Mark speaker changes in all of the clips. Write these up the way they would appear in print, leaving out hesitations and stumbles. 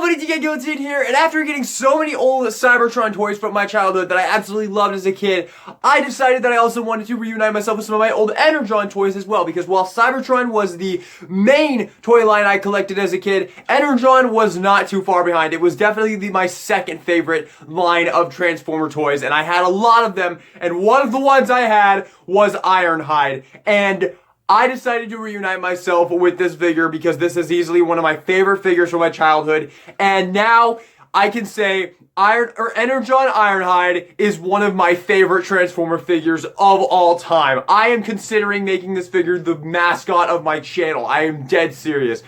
Speaker 1: everybody, DK Guillotine here, and after getting so many old Cybertron toys from my childhood that I absolutely loved as a kid, I decided that I also wanted to reunite myself with some of my old Energon toys as well, because while Cybertron was the main toy line I collected as a kid, Energon was not too far behind. It was definitely my second favorite line of Transformer toys, and I had a lot of them, and one of the ones I had was Ironhide, and I decided to reunite myself with this figure because this is easily one of my favorite figures from my childhood, and now I can say Energon Ironhide is one of my favorite Transformer figures of all time. I am considering making this figure the mascot of my channel. I am dead serious.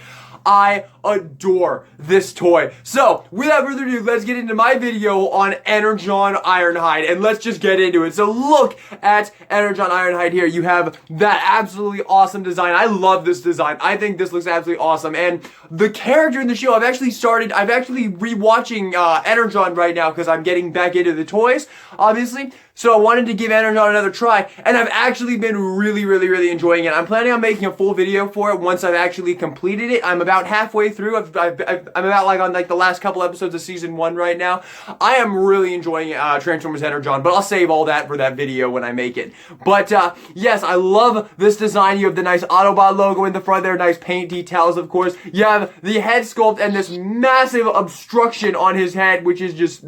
Speaker 1: I adore this toy. So, without further ado, let's get into my video on Energon Ironhide, and let's just get into it. So, look at Energon Ironhide here. You have that absolutely awesome design. I love this design. I think this looks absolutely awesome. And the character in the show, I'm actually rewatching Energon right now because I'm getting back into the toys, obviously. So I wanted to give Energon another try, and I've actually been really enjoying it. I'm planning on making a full video for it once I've actually completed it. I'm about halfway through. I'm about on the last couple episodes of season 1 right now. I am really enjoying Transformers Energon, but I'll save all that for that video when I make it. But yes, I love this design. You have the nice Autobot logo in the front there, nice paint details, of course. You have the head sculpt and this massive obstruction on his head, which is just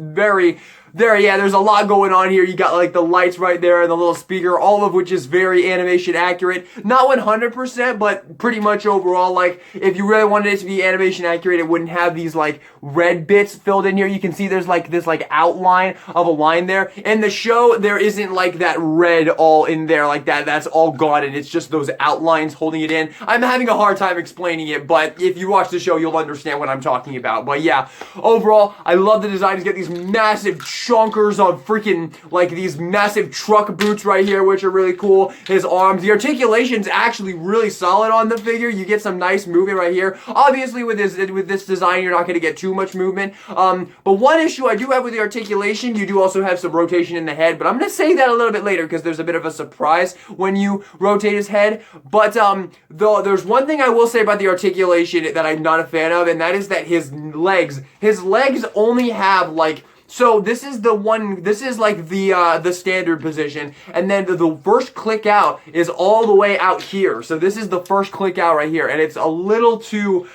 Speaker 1: there's a lot going on here. You got like the lights right there and the little speaker, all of which is very animation accurate. Not 100%, but pretty much overall. Like, if you really wanted it to be animation accurate, it wouldn't have these like red bits filled in here. You can see there's like this like outline of a line there. In the show, there isn't like that red all in there like that. That's all gone, and it's just those outlines holding it in. I'm having a hard time explaining it, but if you watch the show, you'll understand what I'm talking about. But yeah, overall, I love the design. You get these massive chunkers of freaking, like, these massive truck boots right here, which are really cool. His arms, the articulation's actually really solid on the figure. You get some nice movement right here. Obviously, with this design, you're not going to get too much movement. But one issue I do have with the articulation, you do also have some rotation in the head, but I'm going to say that a little bit later because there's a bit of a surprise when you rotate his head. But there's one thing I will say about the articulation that I'm not a fan of, and that is that his legs only have like, so this is like the standard position, and then the first click out is all the way out here. So this is the first click out right here, and it's a little too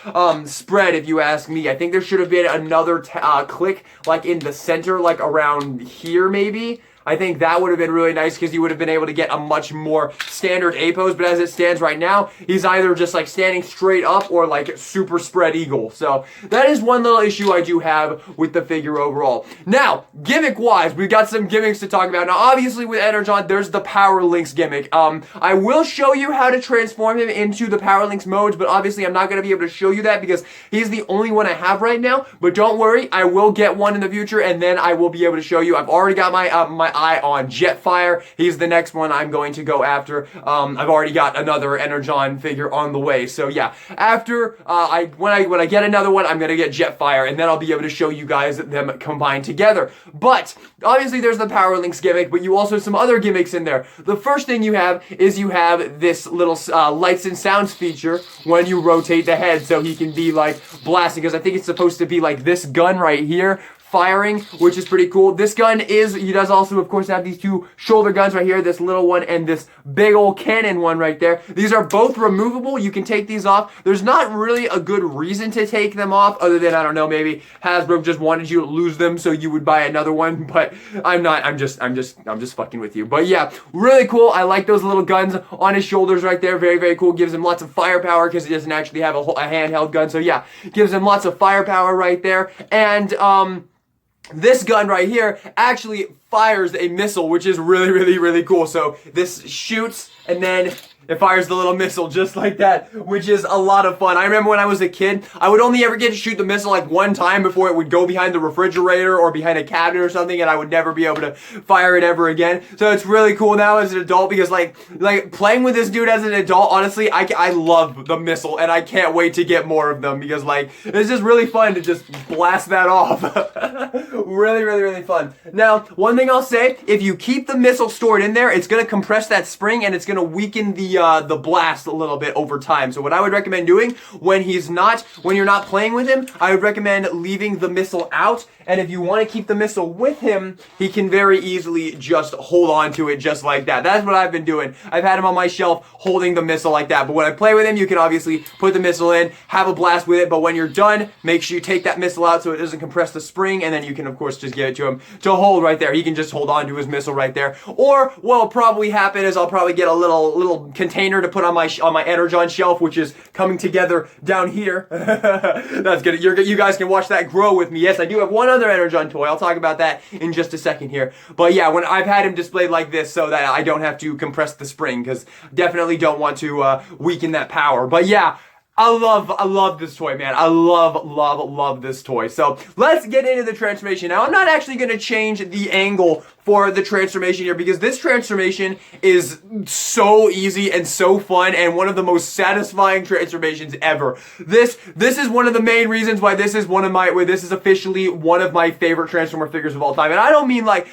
Speaker 1: spread if you ask me. I think there should have been another click like in the center, like around here maybe. I think that would have been really nice because you would have been able to get a much more standard A pose, but as it stands right now, he's either just like standing straight up or like super spread eagle. So that is one little issue I do have with the figure overall. Now, gimmick-wise, we've got some gimmicks to talk about. Now, obviously with Energon, there's the Power Links gimmick. I will show you how to transform him into the Power Links modes, but obviously I'm not going to be able to show you that because he's the only one I have right now. But don't worry, I will get one in the future, and then I will be able to show you. I've already got my eye on Jetfire. He's the next one I'm going to go after. I've already got another Energon figure on the way. So yeah, after when I get another one, I'm gonna get Jetfire, and then I'll be able to show you guys them combined together. But obviously there's the Power Links gimmick, but you also have some other gimmicks in there. The first thing you have is you have this little lights and sounds feature when you rotate the head, so he can be like blasting, because I think it's supposed to be like this gun right here firing, which is pretty cool. This gun he does also, of course, have these two shoulder guns right here, this little one and this big old cannon one right there. These are both removable. You can take these off. There's not really a good reason to take them off other than, I don't know, maybe Hasbro just wanted you to lose them so you would buy another one, but I'm not. I'm just fucking with you. But yeah, really cool. I like those little guns on his shoulders right there. Very cool. Gives him lots of firepower because he doesn't actually have a handheld gun. So yeah, gives him lots of firepower right there. And this gun right here actually fires a missile, which is really cool. So this shoots, and then it fires the little missile just like that, which is a lot of fun. I remember when I was a kid, I would only ever get to shoot the missile like one time before it would go behind the refrigerator or behind a cabinet or something, and I would never be able to fire it ever again. So it's really cool now as an adult because like playing with this dude as an adult, honestly, I love the missile, and I can't wait to get more of them because like it's just really fun to just blast that off. really fun. Now, one thing I'll say, if you keep the missile stored in there, it's going to compress that spring and it's going to weaken the the blast a little bit over time. So what I would recommend doing when you're not playing with him, I would recommend leaving the missile out. And if you want to keep the missile with him, he can very easily just hold on to it just like that. That's what I've been doing. I've had him on my shelf holding the missile like that. But when I play with him, you can obviously put the missile in, have a blast with it. But when you're done, make sure you take that missile out so it doesn't compress the spring. And then you can, of course, just give it to him to hold right there. He can just hold on to his missile right there. Or what will probably happen is I'll probably get a little container to put on my Energon shelf, which is coming together down here. That's good. You guys can watch that grow with me. Yes, I do have one other Energon toy. I'll talk about that in just a second here. But yeah, when I've had him displayed like this so that I don't have to compress the spring, because definitely don't want to weaken that power. But yeah, I love this toy, man. I love this toy. So let's get into the transformation. Now, I'm not actually going to change the angle for the transformation here because this transformation is so easy and so fun and one of the most satisfying transformations ever. This is one of the main reasons why this is officially one of my favorite Transformer figures of all time. And I don't mean like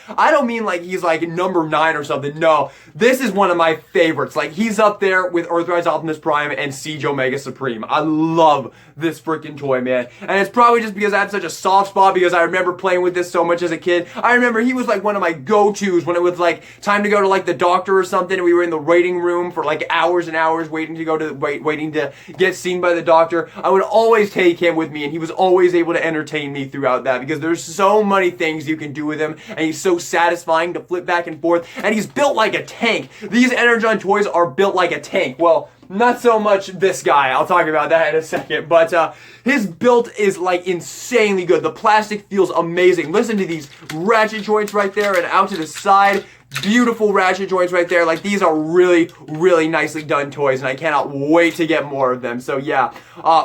Speaker 1: he's like number 9 or something. No, this is one of my favorites. Like, he's up there with Earthrise Optimus Prime and Siege Omega Supreme. I love this freaking toy, man. And it's probably just because I have such a soft spot because I remember playing with this so much as a kid. I remember he was like one of my go-tos when it was like time to go to like the doctor or something, and we were in the waiting room for like hours and hours waiting to get seen by the doctor. I would always take him with me, and he was always able to entertain me throughout that because there's so many things you can do with him, and he's so satisfying to flip back and forth, and he's built like a tank. These Energon toys are built like a tank. Well, not so much this guy. I'll talk about that in a second. But his build is like insanely good. The plastic feels amazing. Listen to these ratchet joints right there and out to the side. Beautiful ratchet joints right there. Like, these are really, really nicely done toys, and I cannot wait to get more of them. So yeah,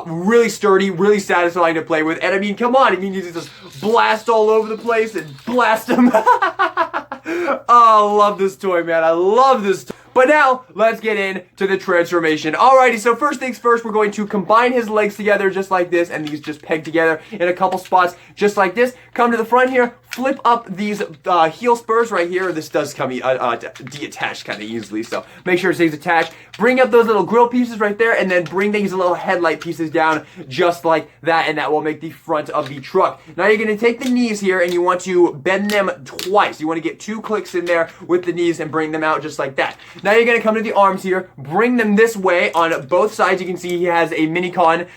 Speaker 1: really sturdy, really satisfying to play with. And I mean, come on, I mean, you just blast all over the place and blast them. Oh, I love this toy, man. I love this toy. But now, let's get into the transformation. Alrighty, so first things first, we're going to combine his legs together just like this, and these just peg together in a couple spots just like this. Come to the front here, flip up these heel spurs right here. This does come detached kind of easily, so make sure it stays attached. Bring up those little grill pieces right there, and then bring these little headlight pieces down just like that, and that will make the front of the truck. Now you're going to take the knees here, and you want to bend them twice. You want to get 2 clicks in there with the knees and bring them out just like that. Now you're going to come to the arms here, bring them this way on both sides. You can see he has a Minicon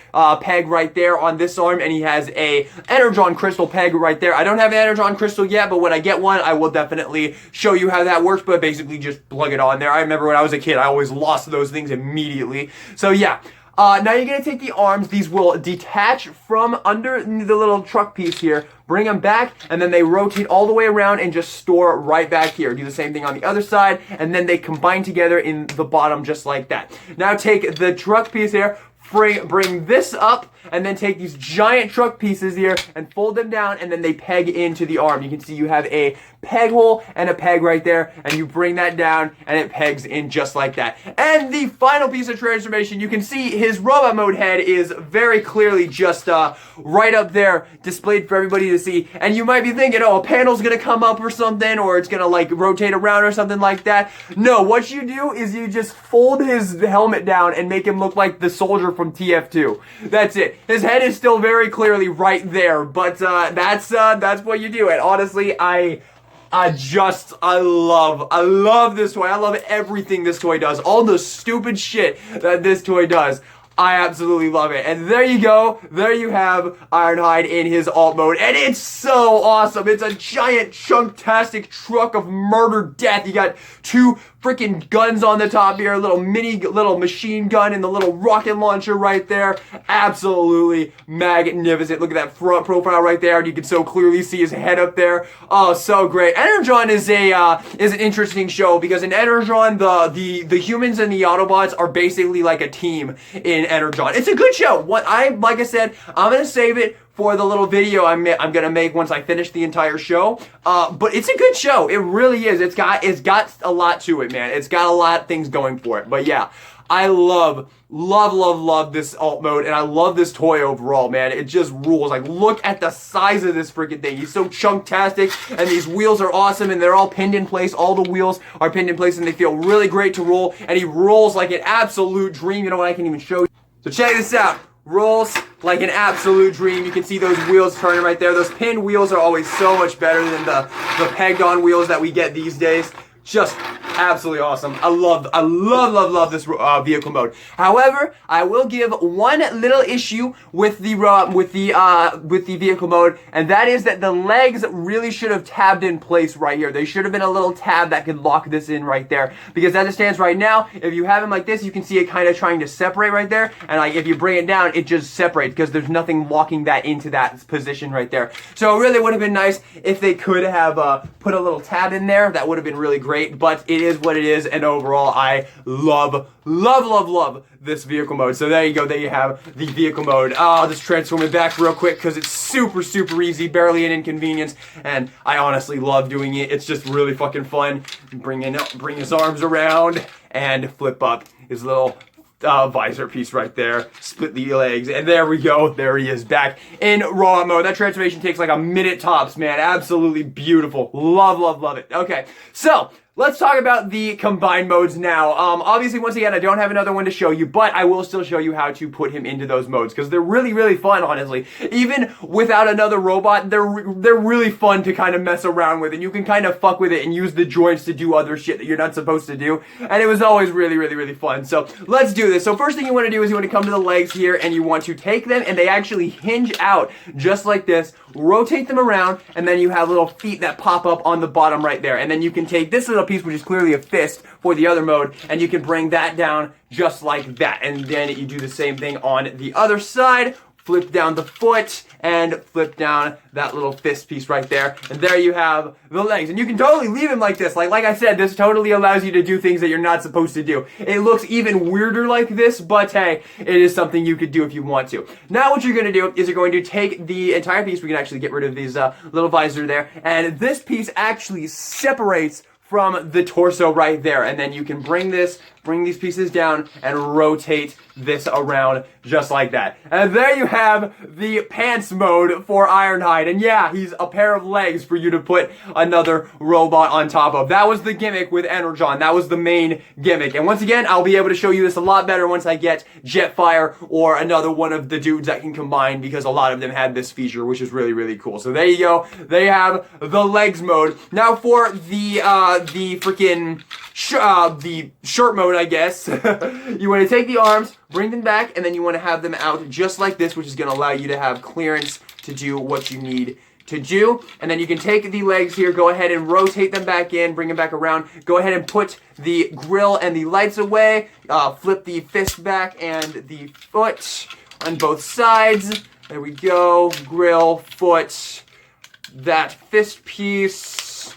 Speaker 1: peg right there on this arm, and he has a Energon crystal peg right there. I don't have an Energon crystal yet, but when I get one, I will definitely show you how that works, but basically just plug it on there. I remember when I was a kid, I always lost those things immediately. So yeah. Now you're going to take the arms. These will detach from under the little truck piece here. Bring them back, and then they rotate all the way around and just store right back here. Do the same thing on the other side, and then they combine together in the bottom just like that. Now take the truck piece here, bring this up, and then take these giant truck pieces here and fold them down, and then they peg into the arm. You can see you have a peg hole and a peg right there, and you bring that down and it pegs in just like that. And the final piece of transformation, you can see his robot mode head is very clearly just right up there displayed for everybody to see. And you might be thinking, oh, a panel's gonna come up or something, or it's gonna like rotate around or something like that. No, what you do is you just fold his helmet down and make him look like the soldier from TF2. That's it. His head is still very clearly right there, but that's what you do. And honestly, I love this toy. I love everything this toy does. All the stupid shit that this toy does. I absolutely love it. And there you go. There you have Ironhide in his alt mode. And it's so awesome. It's a giant chunk-tastic truck of murder death. You got 2 freaking guns on the top here, a little machine gun and the little rocket launcher right there. Absolutely magnificent. Look at that front profile right there, and you can so clearly see his head up there. Oh, so great. Energon is an interesting show because in Energon, the humans and the Autobots are basically like a team in Energon. It's a good show. Like I said, I'm gonna save it for the little video I'm gonna make once I finish the entire show. But it's a good show. It really is. It's got a lot to it, man. It's got a lot of things going for it. But yeah, I love this alt mode, and I love this toy overall, man. It just rules. Like, look at the size of this freaking thing. He's so chunktastic, and these wheels are awesome, and they're all pinned in place. All the wheels are pinned in place, and they feel really great to roll, and he rolls like an absolute dream. You know what, I can even show you. So check this out. Rolls like an absolute dream. You can see those wheels turning right there. Those pinned wheels are always so much better than the pegged on wheels that we get these days. Just absolutely awesome. I love this vehicle mode. However, I will give one little issue with the vehicle mode, and that is that the legs really should have tabbed in place right here. They should have been a little tab that could lock this in right there. Because as it stands right now, if you have him like this, you can see it kind of trying to separate right there. And like if you bring it down, it just separates because there's nothing locking that into that position right there. So it really would have been nice if they could have put a little tab in there. That would have been really great. But it is what it is, and overall I love this vehicle mode. So there you go, there you have the vehicle mode. I'll just transform it back real quick because it's super easy, barely an inconvenience, and I honestly love doing it. It's just really fucking fun. Bring his arms around and flip up his little visor piece right there, split the legs, and there we go. There he is back in raw mode. That transformation takes like a minute tops, man. Absolutely beautiful. Love it. Okay, so let's talk about the combined modes now. Obviously, once again, I don't have another one to show you, but I will still show you how to put him into those modes because they're really fun, honestly. Even without another robot, they're really fun to kind of mess around with, and you can kind of fuck with it and use the joints to do other shit that you're not supposed to do, and it was always really fun. So let's do this. So first thing you want to do is you want to come to the legs here, and you want to take them, and they actually hinge out just like this. Rotate them around, and then you have little feet that pop up on the bottom right there, and then you can take this little piece, which is clearly a fist for the other mode, and you can bring that down just like that. And then you do the same thing on the other side. Flip down the foot and flip down that little fist piece right there. And there you have the legs. And you can totally leave him like this. Like I said, this totally allows you to do things that you're not supposed to do. It looks even weirder like this, but hey, it is something you could do if you want to. Now what you're going to do is you're going to take the entire piece. We can actually get rid of these little visor there. And this piece actually separates from the torso right there. And then you can bring these pieces down and rotate this around just like that. And there you have the pants mode for Ironhide. And yeah, he's a pair of legs for you to put another robot on top of. That was the gimmick with Energon. That was the main gimmick. And once again, I'll be able to show you this a lot better once I get Jetfire or another one of the dudes that can combine, because a lot of them had this feature, which is really cool. So there you go. There you have the legs mode. Now for the freaking the shirt mode, I guess. You want to take the arms, bring them back, and then you want to have them out just like this, which is going to allow you to have clearance to do what you need to do. And then you can take the legs here, go ahead and rotate them back in, bring them back around, go ahead and put the grill and the lights away, flip the fist back and the foot on both sides. There we go, grill, foot, that fist piece,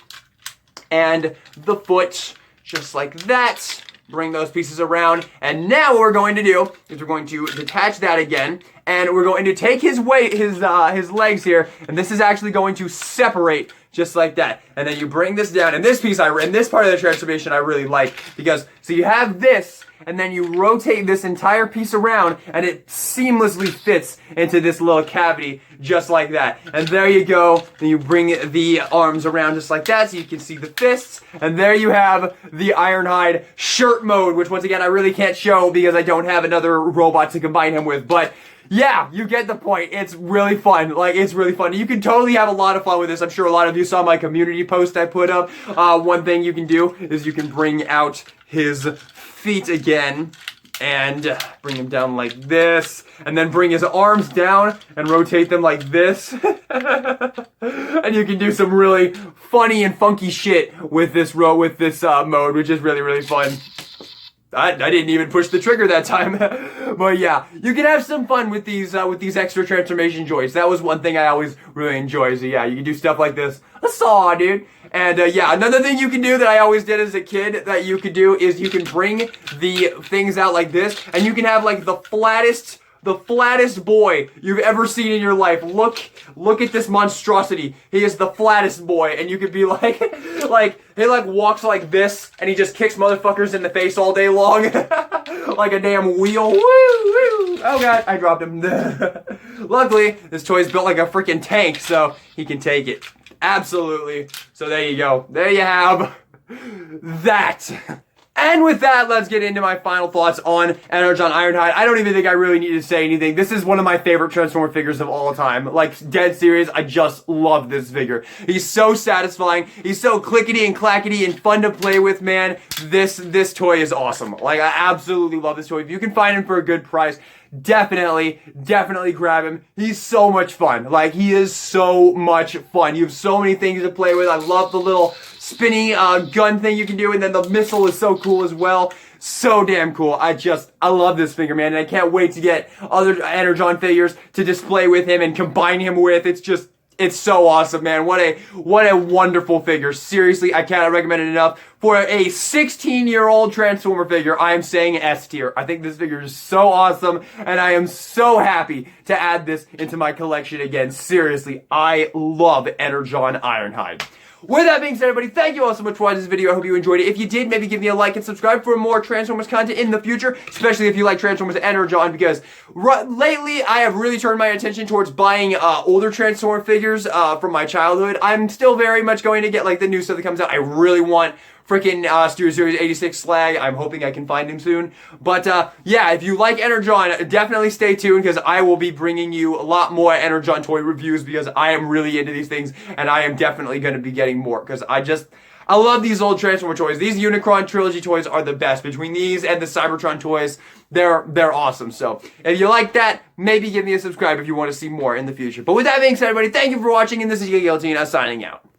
Speaker 1: and the foot, just like that. Bring those pieces around, and now what we're going to do is we're going to detach that again, and we're going to take his weight, his legs here, and this is actually going to separate just like that. And then you bring this down, and this piece, and this part of the transformation I really like, because, so you have this, and then you rotate this entire piece around, and it seamlessly fits into this little cavity, just like that. And there you go, and you bring the arms around just like that, so you can see the fists, and there you have the Ironhide shirt mode, which once again, I really can't show because I don't have another robot to combine him with, but yeah, you get the point. It's really fun. Like, it's really fun. You can totally have a lot of fun with this. I'm sure a lot of you saw my community post I put up. One thing you can do is you can bring out his feet again and bring him down like this, and then bring his arms down and rotate them like this. And you can do some really funny and funky shit with this mode, which is really fun. I didn't even push the trigger that time. But yeah, you can have some fun with these extra transformation joints. That was one thing I always really enjoy. So yeah, you can do stuff like this. A saw, dude. And yeah, another thing you can do that I always did as a kid that you could do is you can bring the things out like this, and you can have like the flattest the flattest boy you've ever seen in your life. Look at this monstrosity. He is the flattest boy, and you could be like, he like walks like this, and he just kicks motherfuckers in the face all day long, like a damn wheel. Woo, woo. Oh god, I dropped him. Luckily, this toy is built like a freaking tank, so he can take it. Absolutely. So there you go. There you have that. And with that, let's get into my final thoughts on Energon Ironhide. I don't even think I really need to say anything. This is one of my favorite Transformer figures of all time. Like, dead serious, I just love this figure. He's so satisfying. He's so clickety and clackety and fun to play with, man. This toy is awesome. Like, I absolutely love this toy. If you can find him for a good price, definitely grab him. He's so much fun. Like, he is so much fun. You have so many things to play with. I love the little spinny gun thing you can do, and then the missile is so cool as well. So damn cool. I love this figure, man, and I can't wait to get other Energon figures to display with him and combine him with. It's so awesome, man. What a wonderful figure. Seriously, I cannot recommend it enough. For a 16-year-old Transformer figure, I am saying S tier. I think this figure is so awesome, and I am so happy to add this into my collection again. Seriously, I love Energon Ironhide. With that being said, everybody, thank you all so much for watching this video. I hope you enjoyed it. If you did, maybe give me a like and subscribe for more Transformers content in the future, especially if you like Transformers Energon, because lately I have really turned my attention towards buying older Transformer figures from my childhood. I'm still very much going to get like the new stuff that comes out. I really want freaking Studio Series 86 Slag. I'm hoping I can find him soon. But yeah, if you like Energon, definitely stay tuned, because I will be bringing you a lot more Energon toy reviews, because I am really into these things, and I am definitely going to be getting more, because I love these old Transformer toys. These Unicron Trilogy toys are the best. Between these and the Cybertron toys, they're awesome. So if you like that, maybe give me a subscribe if you want to see more in the future. But with that being said, everybody, thank you for watching, and this is Guillotine signing out.